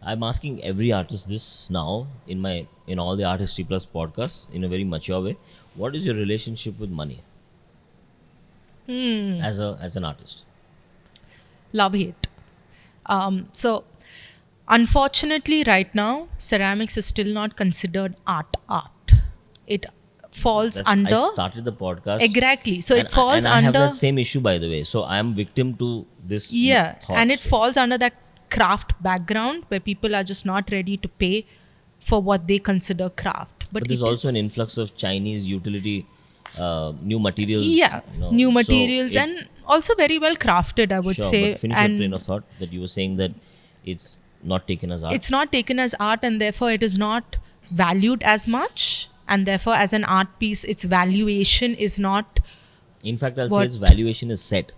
I'm asking every artist this now in all the Artistry Plus podcasts in a very mature way. What is your relationship with money as an artist? Love hate. So unfortunately, right now, ceramics is still not considered art. It falls under. I started the podcast Exactly. So it falls and I have under. that same issue, by the way. So I am victim to this. Yeah, thought, and it so. falls under that craft background where people are just not ready to pay for what they consider craft. But there's also an influx of Chinese utility, new materials. Yeah, new materials and also very well crafted, I would say. But finish your train of thought that you were saying that it's not taken as art. It's not taken as art, and therefore it is not valued as much. And therefore, as an art piece, its valuation is not. In fact, I'll say its valuation is set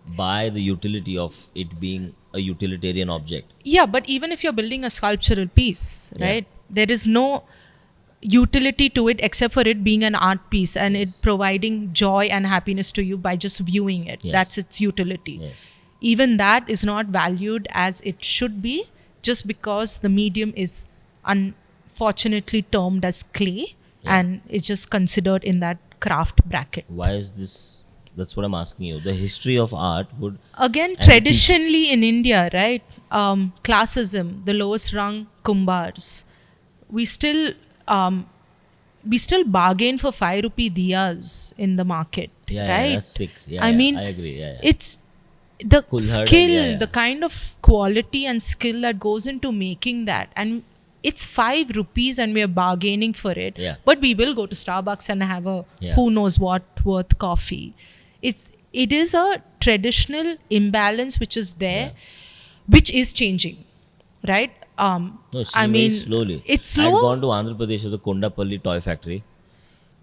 by the utility of it being a utilitarian object. Yeah, but even if you're building a sculptural piece, right, there is no utility to it except for it being an art piece and it providing joy and happiness to you by just viewing it. That's its utility. Even that is not valued as it should be, just because the medium is unfortunately termed as clay and it's just considered in that craft bracket. Why is this? That's what I'm asking you. The history of art would... Again, traditionally in India, right, classism, the lowest rung kumbhars, we still bargain for 5 rupee diyas in the market, right? Yeah, that's sick. I agree. It's the skill, the kind of quality and skill that goes into making that, and it's 5 rupees and we are bargaining for it. But we will go to Starbucks and have a who knows what worth coffee. It is a traditional imbalance which is there, which is changing, right? No, it's very slowly. It's slow. I've gone to Andhra Pradesh, the Kondapalli toy factory.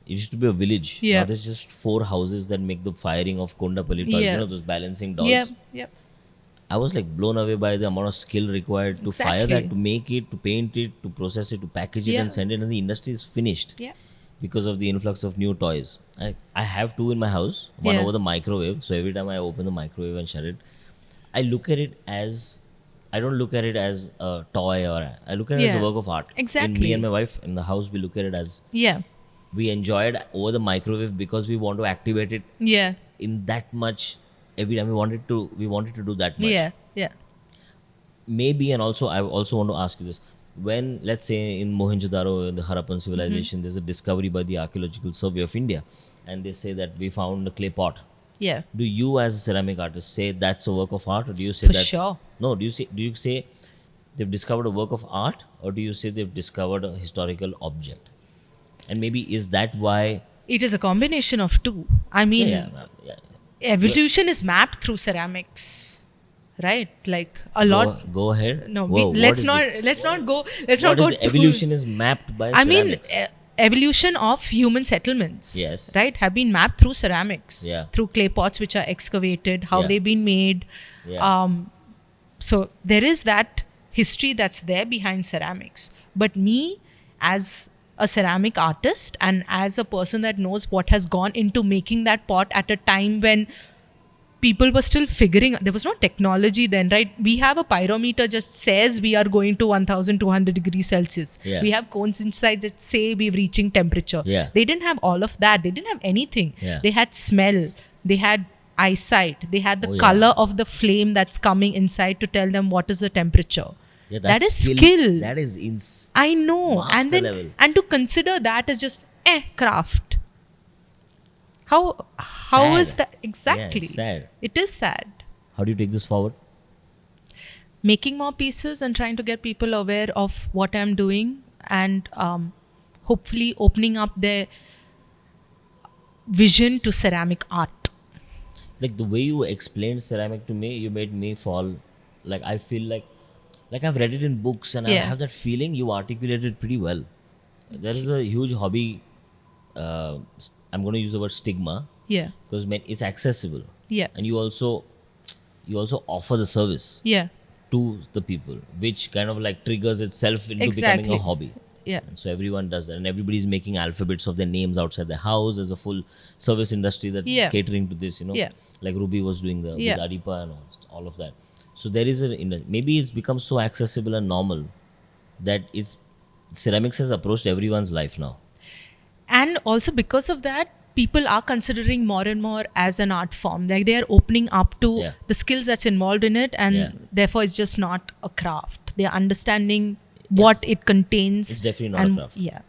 It used to be a village. Now there's just 4 houses that make the firing of Kondapalli toys. You know, those balancing dolls. I was like blown away by the amount of skill required to fire that, to make it, to paint it, to process it, to package it and send it. And the industry is finished because of the influx of new toys. I have 2 in my house, one over the microwave. So every time I open the microwave and shut it, I look at it as... I don't look at it as a toy, or I look at it as a work of art. Exactly. And me and my wife in the house, we look at it as we enjoy it over the microwave because we want to activate it in that much every time we wanted to do that much. Maybe, and also I also want to ask you this. When, let's say in Mohenjo-daro, in the Harappan civilization, there's a discovery by the Archaeological Survey of India, and they say that we found a clay pot. Do you as a ceramic artist say that's a work of art, or do you say For that's... sure. No, do you say they've discovered a work of art, or do you say they've discovered a historical object? And maybe is that why... It is a combination of 2. I mean, evolution is mapped through ceramics, right? Like a lot... Go ahead. No, let's not go evolution is mapped by ceramics. I mean, evolution of human settlements, right, have been mapped through ceramics, through clay pots which are excavated, how they've been made. So there is that history that's there behind ceramics. But me, as a ceramic artist and as a person that knows what has gone into making that pot at a time when people were still figuring, there was no technology then, right? We have a pyrometer just says we are going to 1200 degrees Celsius. We have cones inside that say we're reaching temperature. They didn't have all of that. They didn't have anything. They had smell. They had eyesight. They had the color of the flame that's coming inside to tell them what is the temperature. That is skill. That is I know. And then level. And to consider that as just craft. How is that? Exactly. It's sad. It is sad. How do you take this forward? Making more pieces and trying to get people aware of what I'm doing, and hopefully opening up their vision to ceramic art. Like the way you explained ceramic to me, you made me fall. Like I feel like I've read it in books and I have that feeling you articulated pretty well. There is a huge hobby. I'm going to use the word stigma. Because it's accessible. And you also offer the service. To the people, which kind of like triggers itself into becoming a hobby. And so everyone does that, and everybody's making alphabets of their names outside their house. There's a full service industry that's catering to this, like Ruby was doing with Adipa and all of that. So there is maybe it's become so accessible and normal that ceramics has approached everyone's life now. And also because of that, people are considering more and more as an art form. Like they are opening up to the skills that's involved in it, and therefore it's just not a craft. They are understanding what it contains. It's definitely not a craft. Yeah.